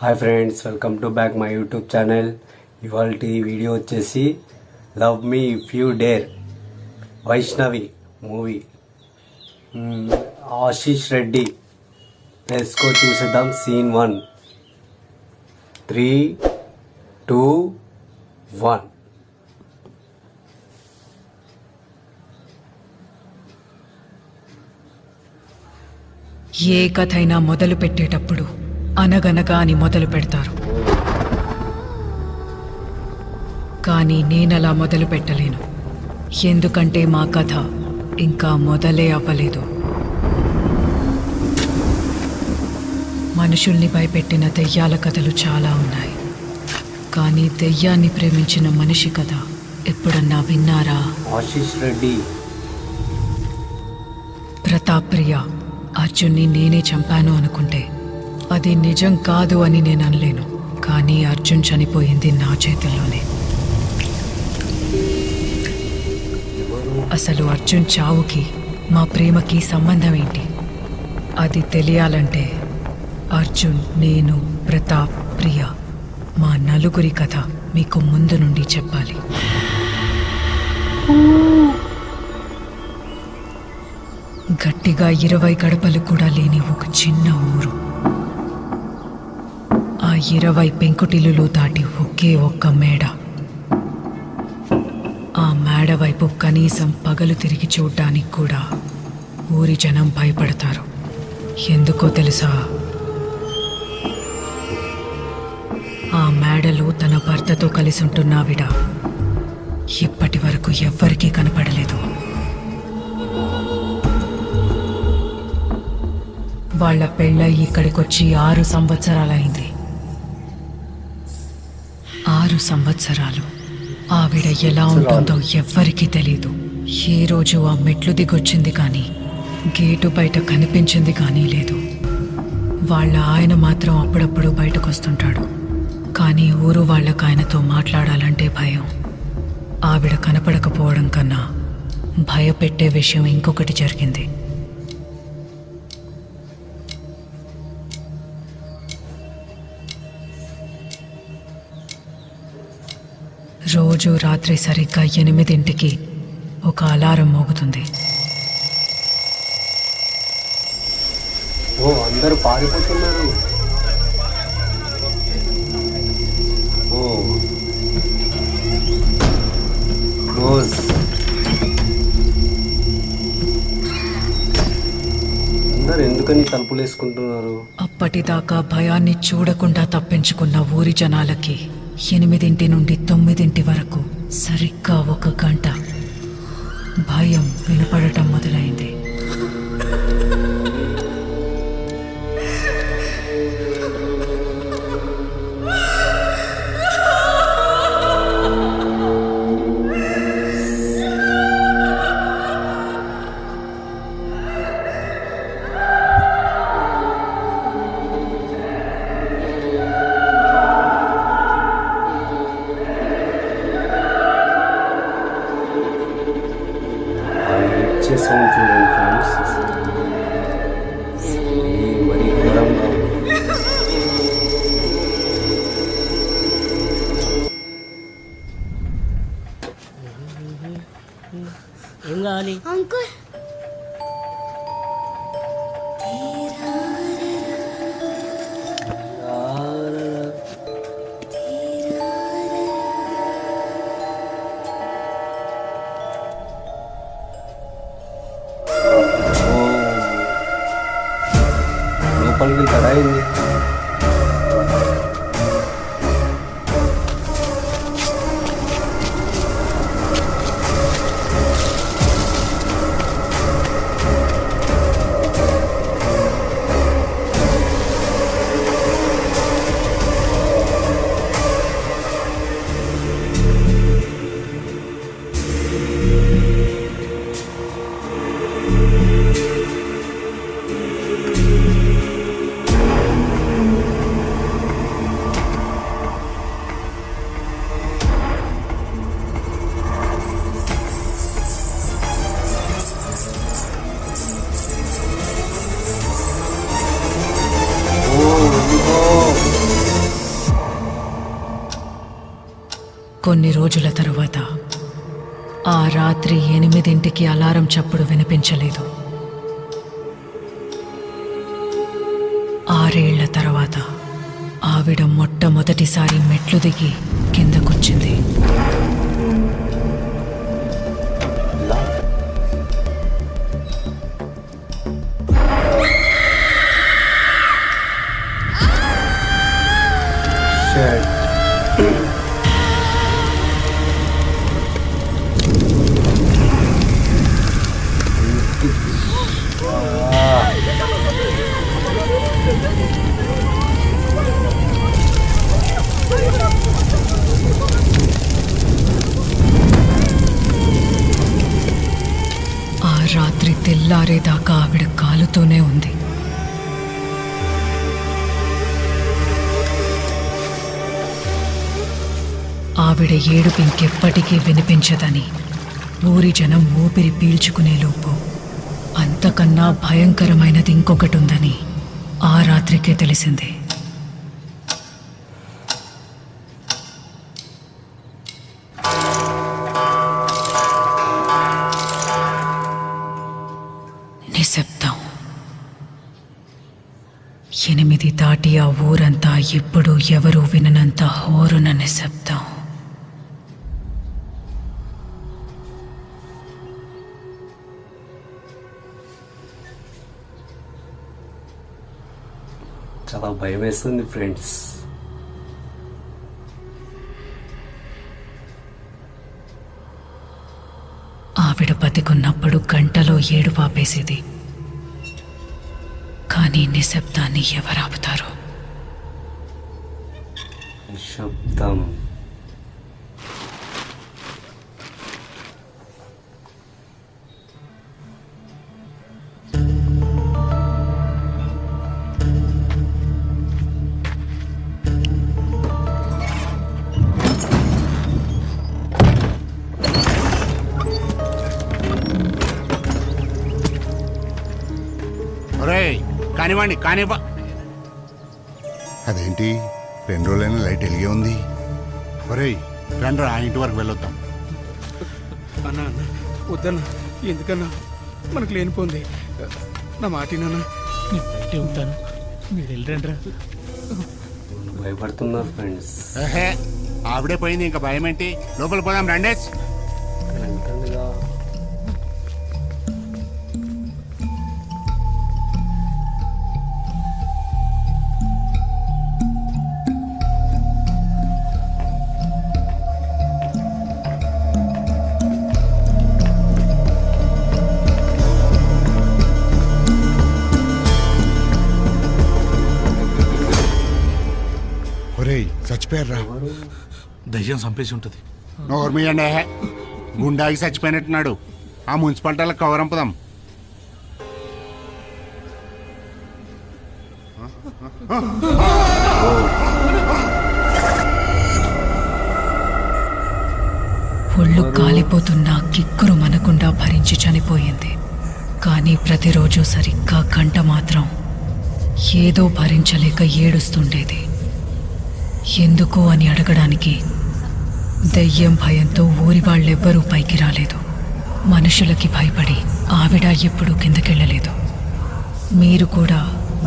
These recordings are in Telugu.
Hi friends, welcome to back my YouTube channel. ఇవాళ వీడియో వచ్చేసి love me if you dare Vaishnavi movie. Ashish Reddy. Let's go చూసేద్దాం సీన్ 1. 3, 2, 1. ఏ కథైనా మొదలు పెట్టేటప్పుడు అనగనగా అని మొదలు పెడతారు. కానీ నేనలా మొదలు పెట్టలేను. ఎందుకంటే మా కథ ఇంకా మొదలే అవ్వలేదు. మనుషుల్ని భయపెట్టిన దెయ్యాల కథలు చాలా ఉన్నాయి, కానీ దెయ్యాన్ని ప్రేమించిన మనిషి కథ ఎప్పుడన్నా విన్నారా? ఆశీష్ రెడ్డి. ప్రతాప్ ప్రియ అర్జున్ని నేనే చంపాను అనుకుంటే అది నిజం కాదు అని నేను అనలేను. కానీ అర్జున్ చనిపోయింది నా చేతుల్లోనే. అసలు అర్జున్ చావుకి మా ప్రేమకి సంబంధం ఏంటి? అది తెలియాలంటే అర్జున్, నేను, ప్రతాప్, ప్రియ మా నలుగురి కథ మీకు ముందు నుండి చెప్పాలి. గట్టిగా 20 గడపలు కూడా లేని ఒక చిన్న ఊరు. ఆ 20 పెంకుటిల్లులు దాటి ఒకే ఒక్క మేడ. ఆ మేడ వైపు కనీసం పగలు తిరిగి చూడ్డానికి కూడా ఊరి జనం భయపడతారు. ఎందుకో తెలుసా? ఆ మేడలో తన భర్తతో కలిసి ఉంటున్నావిడ ఇప్పటి వరకు ఎవ్వరికీ కనపడలేదు. వాళ్ళ పెళ్ళై ఇక్కడికొచ్చి 6 సంవత్సరాలైంది. 6 సంవత్సరాలు ఆవిడ ఎలా ఉంటుందో ఎవ్వరికీ తెలీదు. ఏ రోజు ఆ మెట్లు దిగొచ్చింది కానీ గేటు బయట కనిపించింది కానీ లేదు. వాళ్ళ ఆయన మాత్రం అప్పుడప్పుడు బయటకొస్తుంటాడు, కానీ ఊరు వాళ్ళకు ఆయనతో మాట్లాడాలంటే భయం. ఆవిడ కనపడకపోవడం కన్నా భయపెట్టే విషయం ఇంకొకటి జరిగింది. రోజు రాత్రి సరిగ్గా 8ంటికి ఒక అలారం మోగుతుంది. ఓ, అందరూ పారిపోతున్నారు. ఓ, క్లోజ్. అందరు ఎందుకని తలుపులు వేసుకుంటున్నారు? అప్పటిదాకా భయాన్ని చూడకుండా తప్పించుకున్న ఊరి జనాలకి 8 నుండి 9 వరకు సరిగ్గా 1 గంట భయం వినపడటం మొదలైంది. సౌండ్ చూడండి ఫ్రెండ్స్, మరీ ఘోరంగా. ఏం కావాలి అంకుల్? లోపలికి తడాయింది. కొన్ని రోజుల తరువాత ఆ రాత్రి 8ంటికి అలారం చప్పుడు వినిపించలేదు. 6 ఏళ్ల తర్వాత ఆవిడ మొట్టమొదటిసారి మెట్లు దిగి కిందకొచ్చింది. ఆ రాత్రి తెల్లారేదాకా ఆవిడ కాలుతూనే ఉంది. ఆవిడ ఏడుపు ఇంకెప్పటికీ వినిపించదని ఊరి జనం ఊపిరి పీల్చుకునేలోపు అంతకన్నా భయంకరమైనది ఇంకొకటుందని ఆ రాత్రికే తెలిసింది. నిశ్శబ్దం. 8 దాటి ఆ ఊరంతా ఎప్పుడూ ఎవరూ విననంత హోరున నిశ్శబ్దం. చాలా భయం వేస్తుంది ఫ్రెండ్స్. ఆవిడ బతికున్నప్పుడు గంటలో ఏడుపు ఆపేసేది. కానీ నిశ్శబ్దాన్ని ఎవరాపుతారు? నిశ్శబ్దం. కానివ్వండి కానివ్వ. అదేంటి 2 రోజులైనా లైట్ వెలిగే ఉంది? ఒరేయ్ రండి, ఆ ఇంటి వరకు వెళ్ళొద్దాం. అన్నా అన్న వద్దన్నా, ఎందుకన్నా మనకు లేనిపోంది. నా మాటినన్నా, నేను బయటే ఉంటాను, మీరు వెళ్ళరండ్రా. భయపడుతున్నారు ఫ్రెండ్స్. ఆవిడే పోయింది, ఇంకా భయం ఏంటి? లోపల పోదాం రండేస్. చచ్చిపోయారా? దయ్యం చంపేసి ఉంటుంది. నోర్మియండి, గుండాకి చచ్చిపోయినట్టున్నాడు. ఆ మున్సిపాలిటీలకు కవరంపుదాం. ఒళ్ళు కాలిపోతున్నా కిక్కురు మనకుండా భరించి చనిపోయింది. కానీ ప్రతిరోజు సరిగ్గా గంట మాత్రం ఏదో భరించలేక ఏడుస్తుండేది. ఎందుకు అని అడగడానికి దెయ్యం భయంతో ఊరి వాళ్ళెవ్వరూ పైకి రాలేదు. మనుషులకి భయపడి ఆవిడ ఎప్పుడూ కిందకెళ్ళలేదు. మీరు కూడా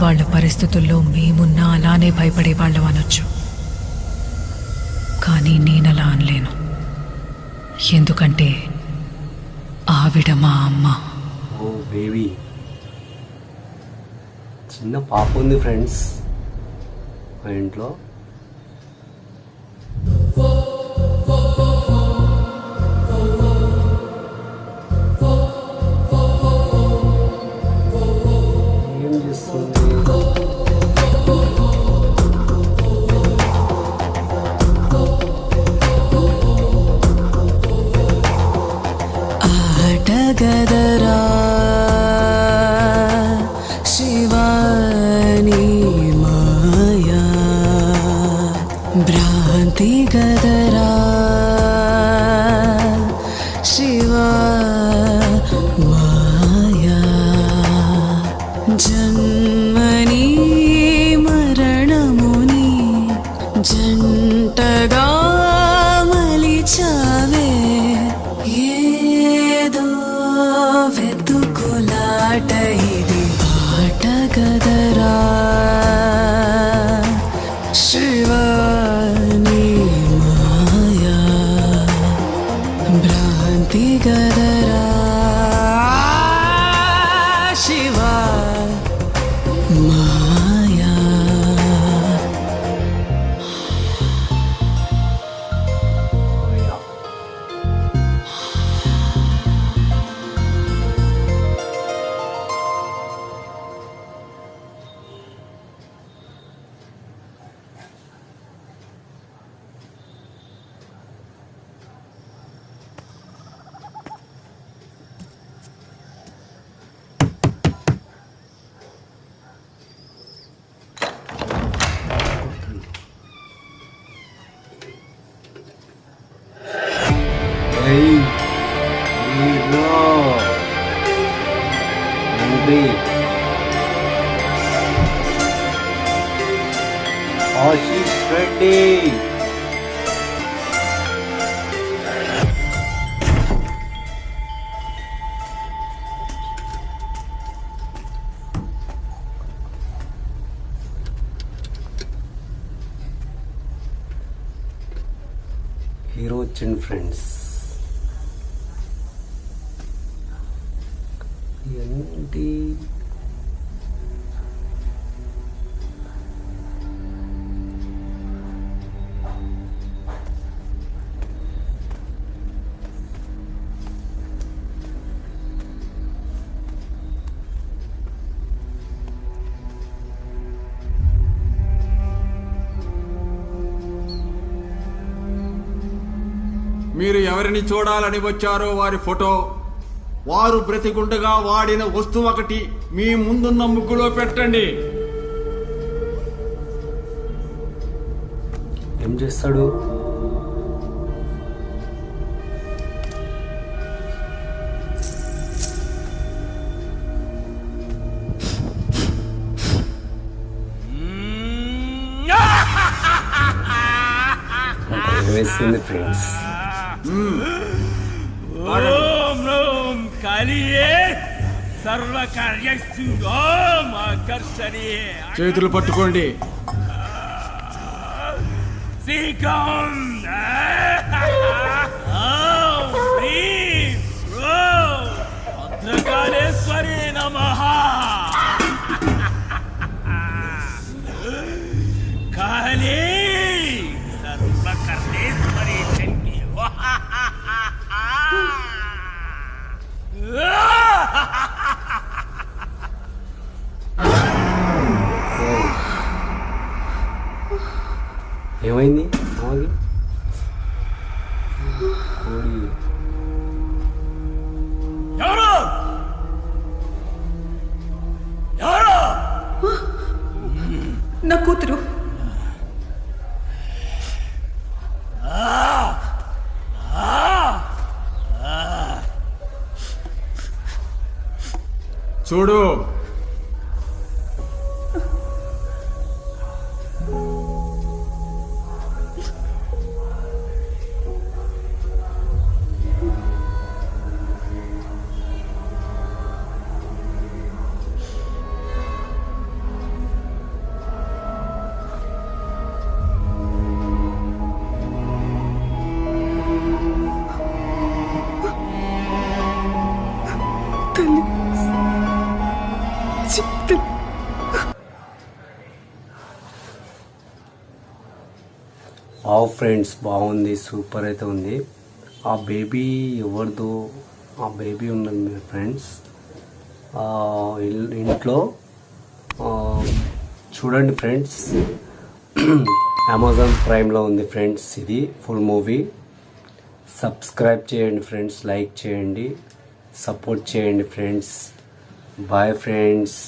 వాళ్ళ పరిస్థితుల్లో మేమున్నా అలానే భయపడేవాళ్ళం అనొచ్చు. కానీ నేనలా అనలేను. ఎందుకంటే ఆవిడ మా అమ్మ. ఓ బేబీ, చిన్న పాప ఉంది ఫ్రెండ్స్ మా ఇంట్లో. ఏం చేస్తుంది? ఆటగదరా శివాని మాయా, భ్రాంతి గదరా శివా మాయా, జన్మని మరణముని జంటగా మలి ఆశీష్ రెడ్డి. హీరో వచ్చింది ఫ్రెండ్స్. ఏంటి మీరు ఎవరిని చూడాలని వచ్చారో వారి ఫోటో, వారు బ్రతికుండగా వాడిన వస్తువు ఒకటి మీ ముందున్న ముగ్గులో పెట్టండి. ఏం చేస్తాడు? వేస్తుంది ఫ్రెండ్స్. ఓం ఓం కాళీయే సర్వకార్యస్తు ఓం ఆకర్షణీయే. చేతులు పట్టుకోండి. శ్రీకం ఓం హ్రీం ఓం భద్రకాళేశ్వరి నమః. కాళీ సర్వకర్ణేశ్వరి చండి. ఏమైంది? ఆగి. కోడి. ఎవరు ఎవరు? నా కూతురు. చూడు, ఫ్రెండ్స్ బాగుంది, సూపర్ అయితే ఉంది. ఆ బేబీ ఎవరిదో? ఆ బేబీ ఉన్నది మీ ఫ్రెండ్స్ ఇంట్లో. చూడండి ఫ్రెండ్స్, అమెజాన్ ప్రైమ్లో ఉంది ఫ్రెండ్స్. ఇది ఫుల్ మూవీ. సబ్స్క్రైబ్ చేయండి ఫ్రెండ్స్, లైక్ చేయండి, సపోర్ట్ చేయండి ఫ్రెండ్స్. Bye friends.